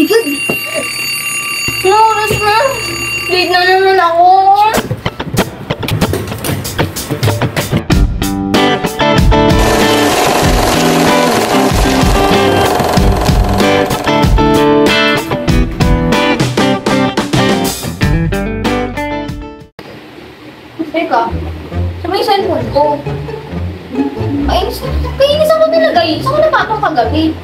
my God! Ano oras na? Late na naman ako. Teka, sa may cellphone ko. Kainis ako nilagay. Saan ko napatong kagabi?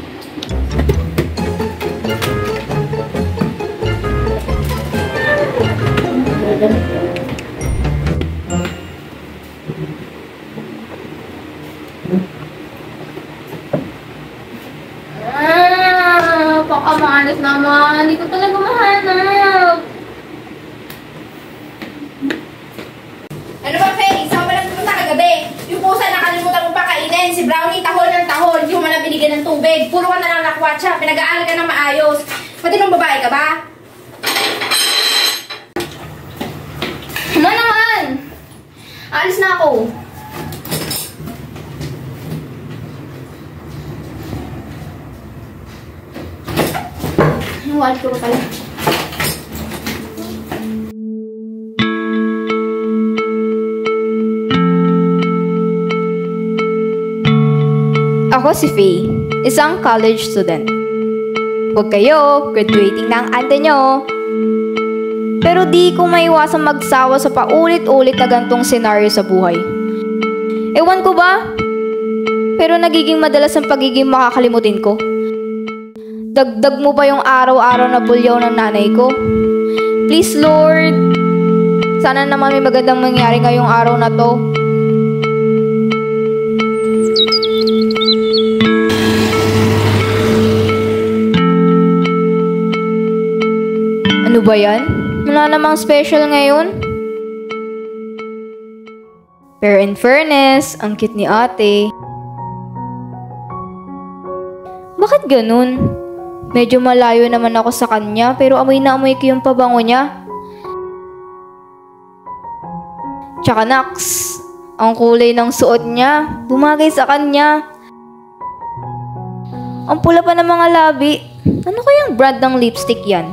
Pakamalas naman. Hindi ko talaga mahanap. Ano ba, Faye? Saan mo lang pumunta kagabi? Yung pusa nakalimutan mong pakainin. Si Brownie, tahol ng tahol. Hindi mo man binigyan ng tubig. Puro ka na lang nakwatsa. Pinag-aaral ka ng maayos. Pati nung babae ka ba? Ano naman? Alis na ako. Yung wallet ko pala. Ako si Faye, isang college student. Huwag kayo, graduating na ang ate nyo. Pero di ko maiwasang magsawa sa paulit-ulit na gantong senaryo sa buhay. Ewan ko ba? Pero nagiging madalas ang pagiging makakalimutin ko. Dagdag mo pa yung araw-araw na bulyaw ng nanay ko. Please Lord, sana naman may magandang mangyari ngayong araw na to. Ano ba yan? Wala namang special ngayon. Pero in fairness, ang cute ni ate. Bakit ganun? Medyo malayo naman ako sa kanya pero amoy na amoy ko yung pabango niya. Tsaka naks, ang kulay ng suot niya, bumagay sa kanya. Ang pula pa ng mga labi. Ano kayang brand ng lipstick yan?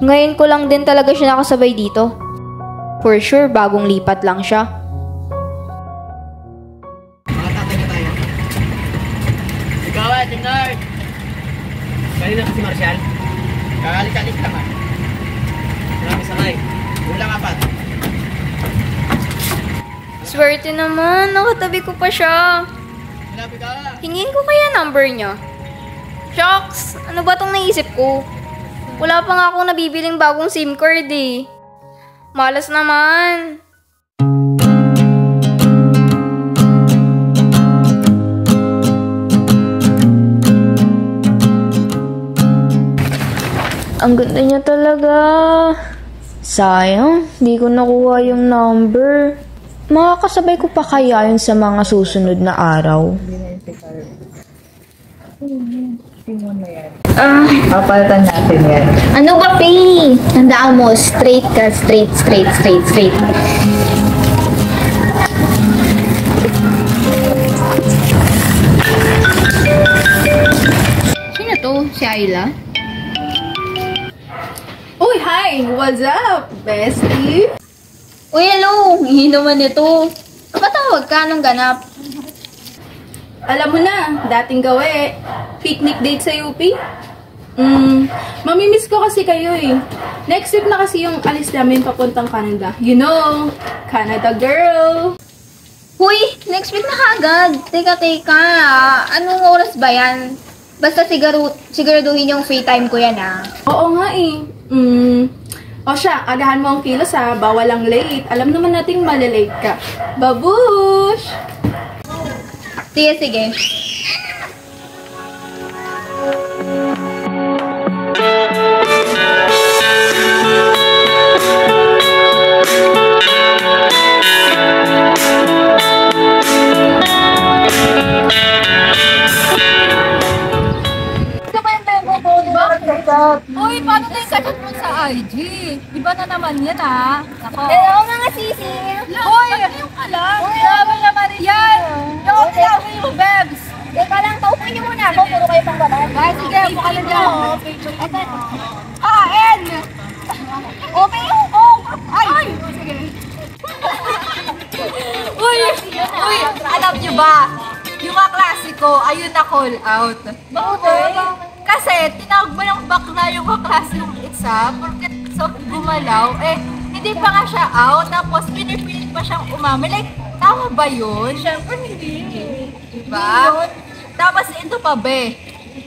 Ngayon ko lang din talaga siya nakasabay dito. For sure, bagong lipat lang siya. Mga tatay na tayo. Ikaw at Nerd! Kanina kasi Marshall. Kakalit-kalit ka man. Marami sakay. Ulang apat. Swerte naman, nakatabi ko pa siya. Malapit ka. Hingin ko kaya number niya. Shucks, ano ba tong naisip ko? Wala pa nga akong nabibiling bagong SIM card eh. Malas naman. Ang ganda niya talaga. Sayang, di ko nakuha yung number. Makakasabay ko pa kaya yun sa mga susunod na araw? Papalitan natin yan. Ano ba, Faye? Tandaan mo, straight ka, straight. Sino to? Si Ayla? Uy, hi! What's up, bestie? Uy, hello! Hindi naman ito. Kapatawag ka nung ganap. Alam mo na, dating gawi. Picnic date sa UP. Mamimiss ko kasi kayo eh. Next week na kasi yung alis namin papuntang Canada. You know, Canada girl. Huy, next week na kagad. Teka. Anong oras ba yan? Basta siguraduhin yung free time ko yan ah. Oo nga eh. O siya, agahan mo ang kilos ha. Bawal ang late. Alam naman nating malilate ka. Babush! Sige. Uy, paano na yung kachat mo sa IG? Iba na naman yan, ha? Ako. Hello mga sisi! Uy, ano yung kalam? Uy, naman naman yan! Yung mo, Bebs! Teka lang, paupuin niyo muna ako. Puro kayo pang babad. Ay, sige, mukha na dyan. N! Open ko! Ay! Sige. Uy, alam niyo ba? Yung kaklase ko, ayun na call out. Bakit? Kasi tinawag ba ng bakla yung kaklase ng isa, porque so gumalaw, hindi pa nga siya out, tapos pinipilit pa siyang umami. Like, tama ba yun? Siyempre hindi. Diba? Tapos ito pa, be.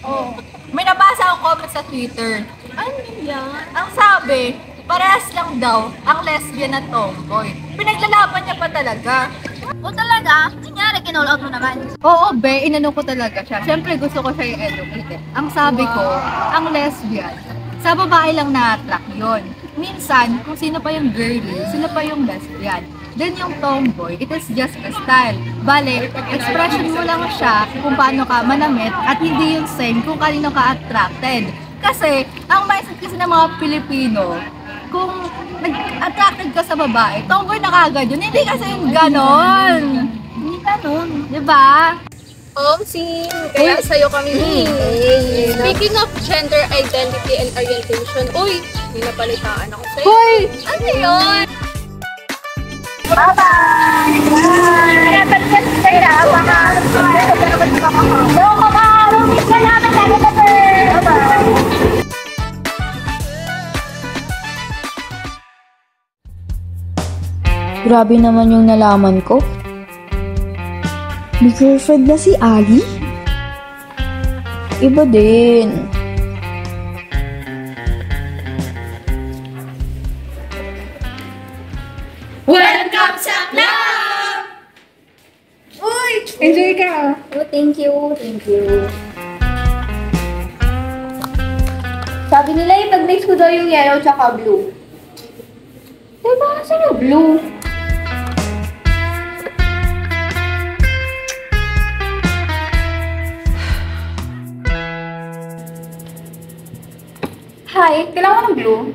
Oh. May nabasa akong comment sa Twitter. Ano yan? Ang sabi, parehas lang daw ang lesbian at tomboy. Pinaglalaban niya pa talaga. O talaga? Kunyari, kinall out mo naman. Oo, be, inano ko talaga siya. Siyempre, gusto ko siya i-educate. Ang sabi ko, ang lesbian, sa babae lang na-attract yun. Minsan, kung sino pa yung girly, sino pa yung lesbian. Then yung tomboy, it is just a style. Bale, expression mo lang siya kung paano ka manamit at hindi yung same kung kanino ka attracted. Kasi, ang mindset kasi ng mga Pilipino, kung nag-attracted ka sa babae, tomboy na kagad yun. Hindi kasi yung ganon. Hindi ganon. Diba? Omsing, kaya sa'yo kami Speaking of gender identity and orientation, uy, may napalitaan ako sa'yo. Hoy! Ano yun? Bye-bye! Bye! Bye-bye! Grabe naman yung nalaman ko. May girlfriend na si Ali? Iba din. Welcome sa club! Uy! Enjoy ka! Oh, thank you. Thank you. Sabi nila ipag-mix ko daw yung yellow tsaka blue. Diba kasi yung blue? Hi, kailangan ng blue?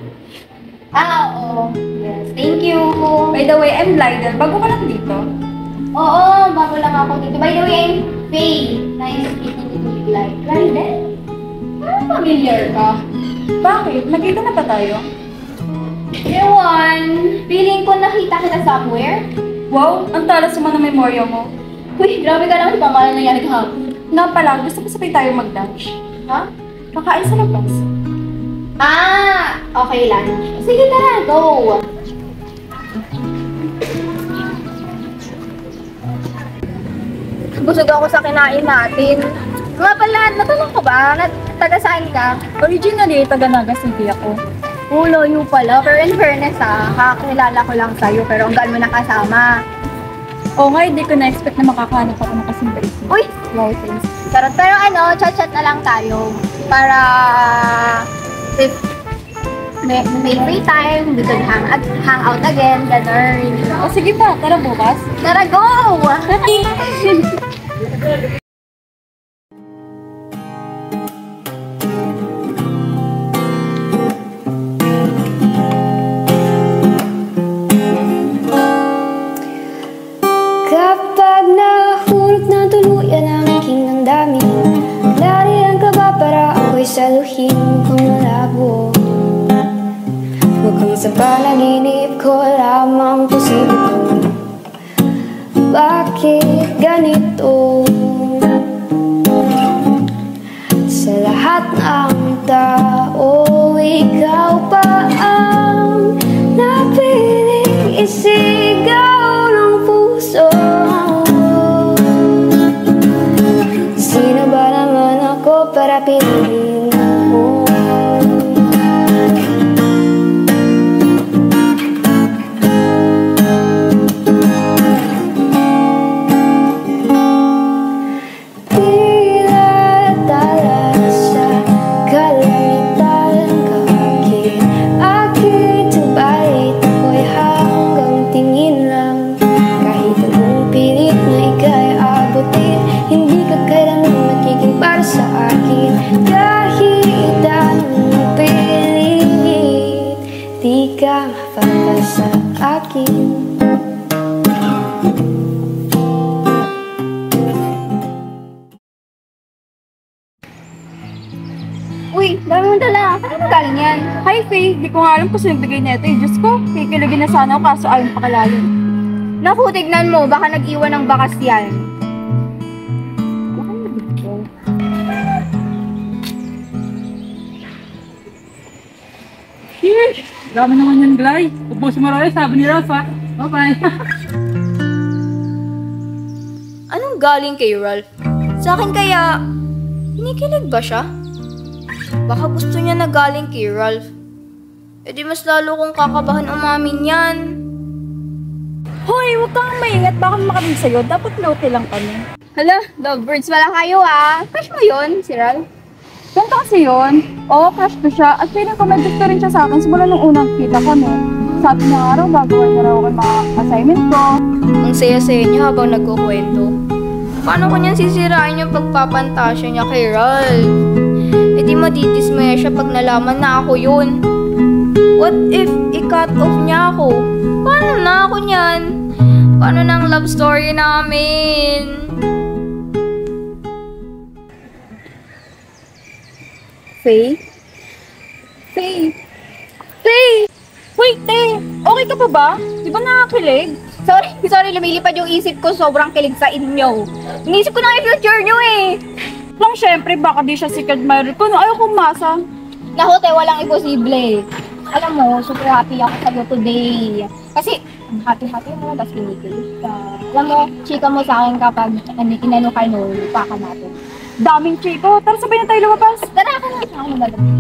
Oo. Yes, thank you. By the way, I'm Blyden. Bago ka lang dito. Oo, bago lang ako dito. By the way, I'm Faye. Nice meeting you, Blyden. Parang familiar ka. Bakit? Nakita na ba tayo? Ewan, feeling ko nakita kita somewhere. Wow, ang talas naman ng memorya mo. Uy, grabe ka naman yung pangalan nangyari kahapon. Nga pala, gusto ko sabay tayo mag-lunch. Ha? Kakain sa labas. Ah, okay lang. Sige tara, go! Busog ako sa kinain natin. Nga pala, natanong ko ba? Taga saan ka? Originally, taga Naga City ako. Ulo, you pala. Pero in fairness kakilala ko lang sa'yo pero ang gaan mo nakasama. Oo nga, hindi ko na-expect na makakahanap ako ng kasing bait mo. Uy! Wow, thanks. Pero chat-chat na lang tayo. Para if may free time, we could hang out again, ganun. O sige pa, tara bukas. Tara, go! Kapag nahulog na tuluyan ang aking damdamin, larihan ka ba para ako'y saluhin kung malabo? Mukhang sa panaginip ko lamang posible. Bakit ganito? Sa lahat ng tao, ikaw pa ang napiling isigaw ng puso. Sino ba naman ako para piliin mo? Hindi ka kailanman magiging para sa akin. Uy, dami mong dala. Saan mo galing yan? Hi, Faye. Di ko nga alam kung sino nagbigay nito eh. Diyos ko, kikilagin na sana ako kaso ayaw pakalalim. Naku, tignan mo. Baka nag-iwan ng bakas yan. Sheesh! Dami naman yan, Glay. Ubusin mo rin, sabi ni Ralph, ha? Bye-bye. Anong galing kay Ralph? Sa akin kaya, kinikilig ba siya? Baka gusto niya na galing kay Ralph. E di mas lalo kong kakabahan umamin yan. Hoy, huwag kang maingat. Baka makabig sa'yo. Dapat low-key lang kami. Hala, lovebirds pala kayo ah. Crush mo yun, si Ral? Ganito kasi yun. Oo, crush ko siya. At feeling ko may gusto rin siya sa akin simula nung unang kita kami. Sabi niya nga raw, gagawin niya raw ako yung mga assignment ko. Ang saya-saya niya habang nagkukwento. Paano ko niyan sisirain yung pagpapantasya niya kay Ralph? E di madidismaya siya pag nalaman na ako yun. What if i-cut off niya ako? Paano na ako niyan? Paano na ang love story namin? Faye? Faye? Faye! Wait, te! Okay ka pa ba? Di ba nakakilig? Sorry, lumilipad yung isip ko. Sobrang kilig sa inyo. Inisip ko na yung future nyo eh. Lang syempre, baka di siya secret admirer ko. No, ayaw kong masa. Naku, te, walang imposible. Alam mo, super happy ako sa'yo today. Kasi, ang happy-happy mo, tapos kinikilig ka. Alam mo, chika mo sa akin kapag inano ka no, lupa ka natin. Daming chiko. Tara, sabay na tayo lumabas. Tara ka na, ako magagawa.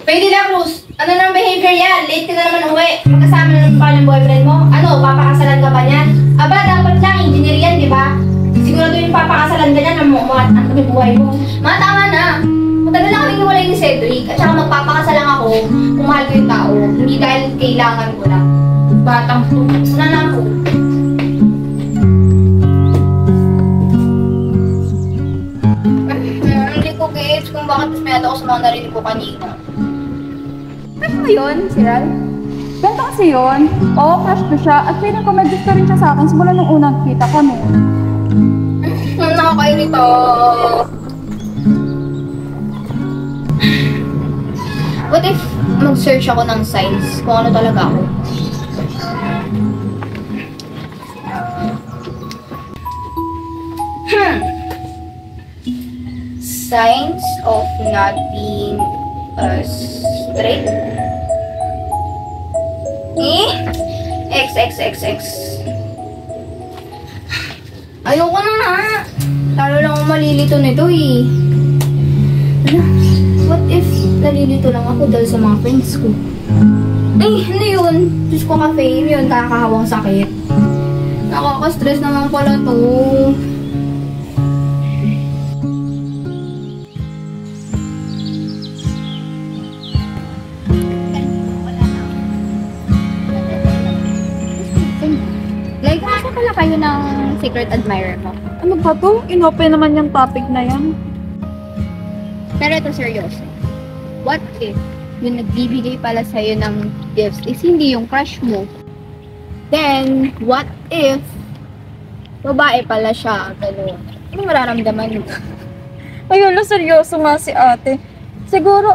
Pwede na, Cruz. Ano nang behavior yan? Late ka na naman uwi. Magkasama na naman pa yung boyfriend mo. Ano, papakasalan ka ba niyan? Aba, dapat lang, engineer yan, di ba? Sigurado yung papakasalan ka niyan, ang dami buhay mo. Mga tama na. Matagal na kaming hiwalay ni Cedric. At saka magpapakasalan ako kung mahal ko yung tao. Hindi dahil kailangan ko lang. Batang to. Una na ako. Hindi ko gets kung bakit dismayado ako sa mga narinig ko kanina. Crush mo yun, si Ral? Ganito kasi yun. Oo, crush ko siya. At feeling ko may gusto rin siya sa akin simula nung unang kita kami. Nakakainito. What if mag-search ako ng signs kung ano talaga ako? Signs of not being straight? X. Ayoko na nga. Lalo lang akong malilito nito eh. Ano? What if nalilito lang ako dahil sa mga friends ko? Ay, ano yun? Diyos ko ka-fame yun, kakahawang sakit. Nakaka-stress naman pala to. Like, gusto pala kayo ng secret admirer mo? Ano ba to? Inopen naman yung topic na yan. Pero ito seryoso. What if yung nagbibigay pala sa'yo ng gifts is hindi yung crush mo? Then, what if babae pala siya? Gano'n. Ano mararamdaman mo? Ayun, seryoso nga si ate. Siguro,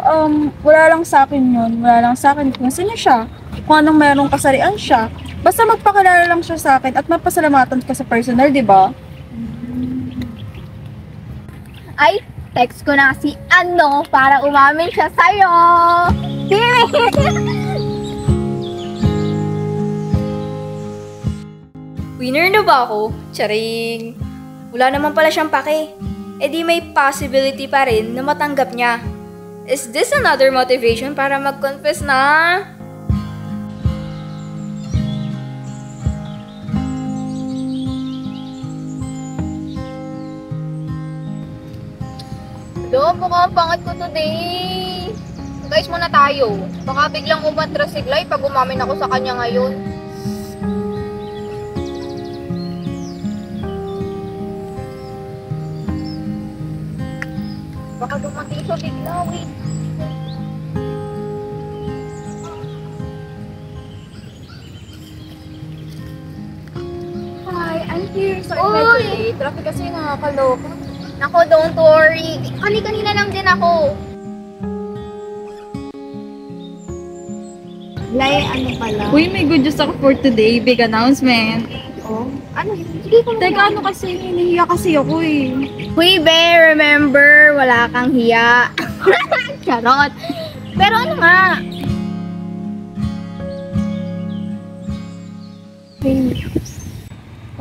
wala lang sa akin yun. Wala lang sa akin kung sino siya. Kung anong merong kasarian siya. Basta magpakilala lang siya sa akin at mapasalamatan ka sa personal, di ba? Ay, text ko na si Ano para umamin siya sa'yo! Winner na ba ako? Charing! Wala naman pala siyang pake. E di may possibility pa rin na matanggap niya. Is this another motivation para mag-confess na? Hello, mukhang pangat ko today. Guys, muna tayo. Baka biglang umatras si Glay pag umamin ako sa kanya ngayon. Baka dumating siya bigla, wait. I'm here. Sorry, Uy! medyo late. Traffic kasi nakakaloko. Nako, don't worry. Kanina lang din ako. Lay, ano pala? Uy, may good news ako for today. Big announcement. Oh, ano yun? Sige ko Teka, ano kasi, hinihiya kasi ako eh. Uy, be, remember, wala kang hiya. Charot. Pero ano nga?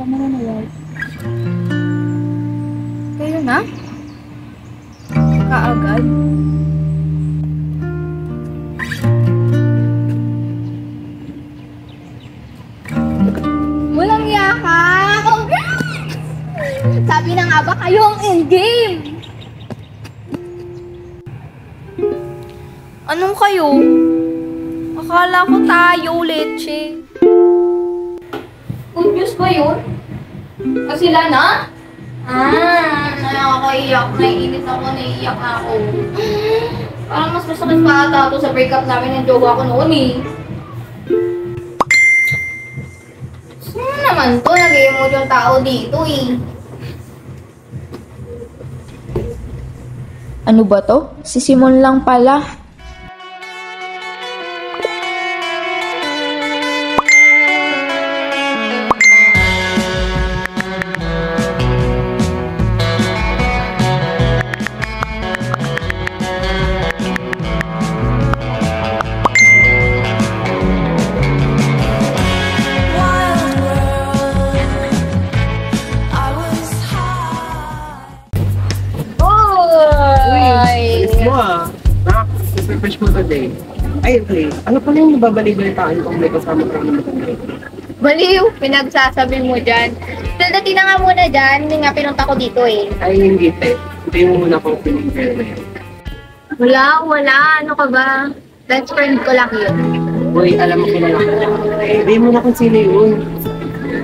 Tama na naman. Kayo na? Kaagad? Walang hiya ka! Sabi na nga ba kayo ang endgame? Anong kayo? Akala ko tayo, leche. Good news ba yun? Sila na? Nakakaiyak. Naiinit ako, naiiyak na ako. Parang mas masakit pa ata ito sa breakup namin ng jowa ko noon eh. Sino naman to? Nag-emote yung tao dito eh. Ano ba to? Si Simon lang pala. Fresh mo today. Ay, okay. Ano pala yung nababalik-balitaan kung may kasama ka naman? Baliw, pinagsasabi mo dyan. Dati na nga muna dyan, hindi nga pinunta ko dito eh. Ay, hindi te. Hindi mo muna akong pinigil na yun. Wala. Ano ka ba? Best friend ko lang yun. Uy, alam mo ko na lang. Hindi mo na kung sino yun.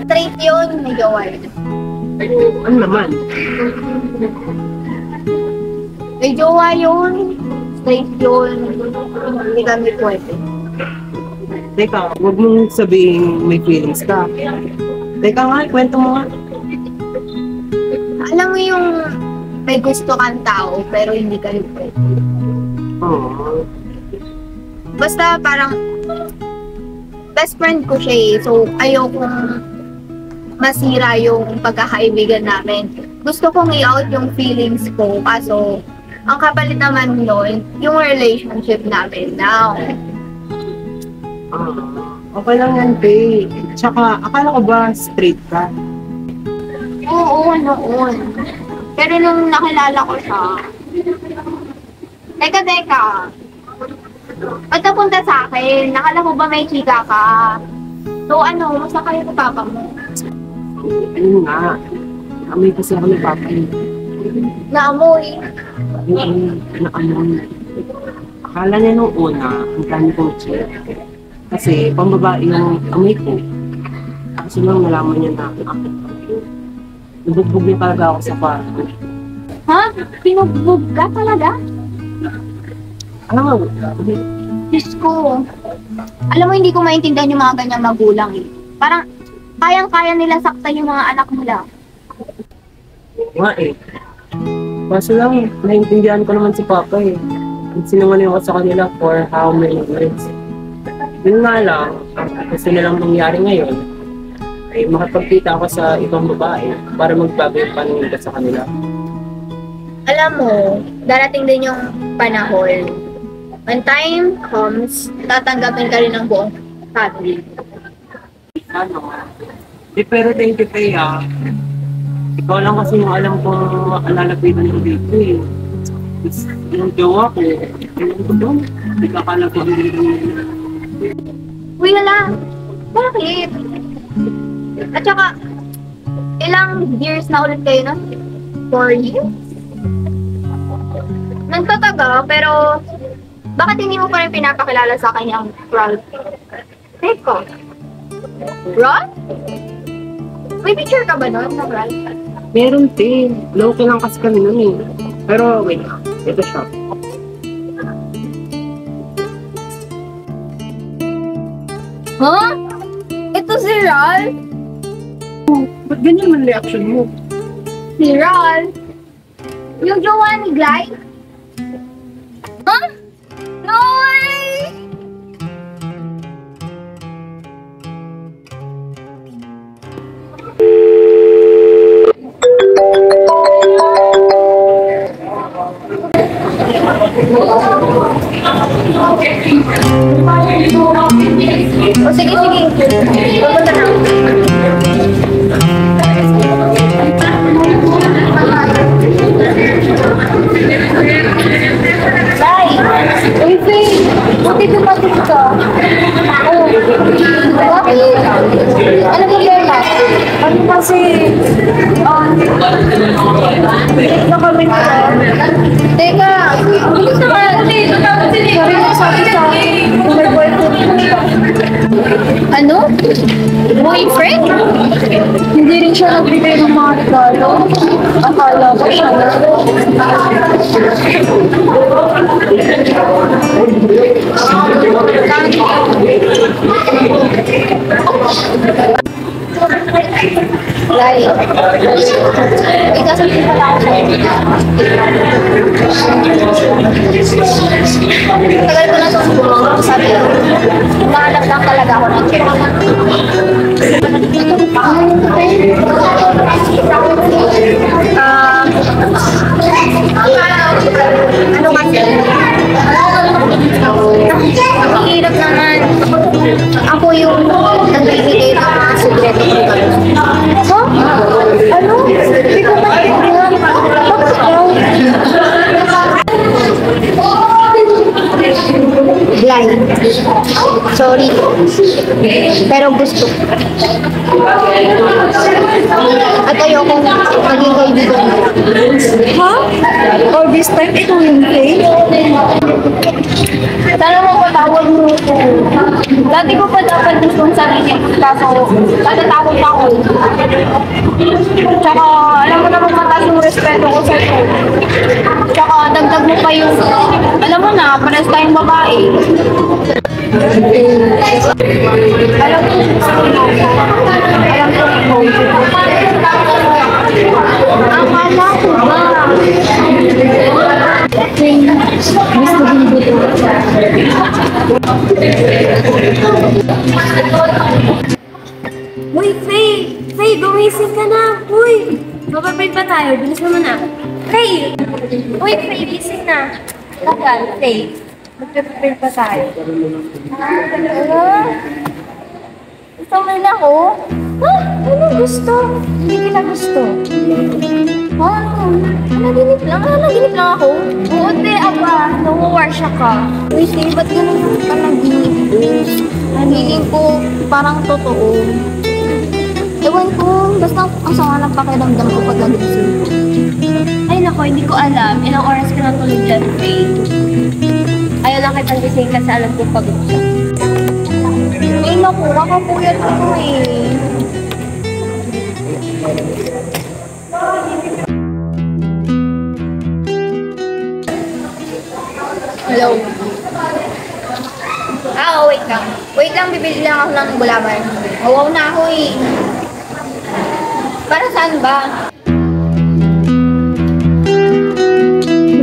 Straight yun, may jowa yun. Ay, ano naman? May jowa yun. Straight yun. Hindi kami pwede. Teka, huwag mong sabihin may feelings ka. Teka nga, kwento mo nga. Alam mo yung may gusto kang tao, pero hindi ka rin pwede. Oo. Basta parang best friend ko siya eh. So, ayokong masira yung pagkakaibigan namin. Gusto kong i-out yung feelings ko, kaso ang kapalit naman nun, yung relationship namin now. Okay lang yan, Faye. Tsaka, akala ko ba straight ka? Oo, noon. Pero nung nakilala ko siya, teka. Ba't napunta sa akin? Nakala ko ba may chika ka? So ano, masa kayo sa papa mo? Ayun nga. Amoy kasi ako ng papa niya. Naamoy. Naamoy. Akala niya nung una, ang dami kong check. Kasi pambabae yung amoy ko. Kasi nung nalaman niya na akit. Nabugbog niya talaga ako sa kwarto. Ha? Pinugbog ka talaga? Alam mo, Diyos ko. Alam mo, hindi ko maintindihan yung mga ganyang magulang eh. Parang, kayang-kaya nila saktan yung mga anak nila. nga eh. Kaso lang, naiintindihan ko naman si Papa eh. Sinungaling ako sa kanila for how many years. Yun nga lang, ang gusto nilang nangyari ngayon, ay makapagkita ako sa ibang babae para magbago yung paningin ko sa kanila. Alam mo, darating din yung panahon. When time comes, tatanggapin ka rin ng buong family. Ano? Pero thank you, Thea. Ikaw lang kasi yung alam kong alalapitan ko dito eh. Yung jowa ko, yung ko doon, hindi ka kala ko Uy, hala. Bakit? At saka, ilang years na ulit kayo nun? 4 years? Nagtataga, pero bakit hindi mo pa rin pinapakilala sa akin yung Ralph? Teko. Ralph? May picture ka ba nun ng Ralph? meron din. Low-key lang kasi kami nun eh. Pero wait, ito siya. Huh? Ito si Ralph? Ba't ganyan man reaction mo? Si Ron? Yung jowa ni Glide? Huh? No way! O sige, pupunta na. Lai! Uy, Faye! Buti dumating ka. Oo. Bakit? Ano problema? Ano kasi... na kami ko. Teka! Bilis naman! Sorry na sabi sa akin. May boyfriend ko. Ano? Boyfriend? Hindi rin siya nagbigay ng mga regalo. Akala ko siya na. Lai. Ikasabi pala ako sa'yo. Tagal ko na itong sabi. Umahanap lang talaga ako ng check. Ano kasi? Ang hirap naman. Ako yung nagbibigay ng mga sekreto ko. Huh? Ano? Hindi ko maintindihan. Bakit daw? Blind. Sorry. Pero gusto. At ayokong maging kaibigan. Ha? All this time, ikaw yung Faye? Sana mo patawag mo ko. Dati ko pa dapat gustong sarili. Kaso, natatakot ako. Tsaka, alam mo naman mataas yung respeto ko sa'yo. Tsaka, dagdag mo pa yung, alam mo na, pares tayong babae. Alam ko, alam ko, akala ko ba? Gusto din dito. Uy, Faye! Faye, gumising ka na! Uy! Mapapay pa tayo. Bilis naman na. Faye! Uy, Faye, gising na. Tagal, Faye. Magpapay pa tayo. Ano? Gusto mo na ako? Ha? Ano gusto? Hindi kita gusto. Ano? Nanaginip lang? Nanaginip lang ako? Oo, te, aba. Nawawarsya ka. Uy, Faye, ba't ganun ka naginip? Nagiling ko parang totoo. Ewan ko, basta ang sama ng pakiramdam ko pag nagising ko. Ay nako, hindi ko alam. Ilang oras ka na tulog dyan, Faye. Ayaw lang kitang gising kasi alam ko pagod siya. Ay naku, kakapuyat ko eh. Hello? Wait lang. Wait lang, bibili lang ako ng gulaman. Wow na ako eh. Para saan ba?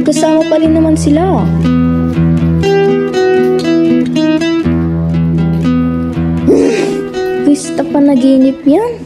Magkasama pa rin naman sila. Pwista pa naginip yan.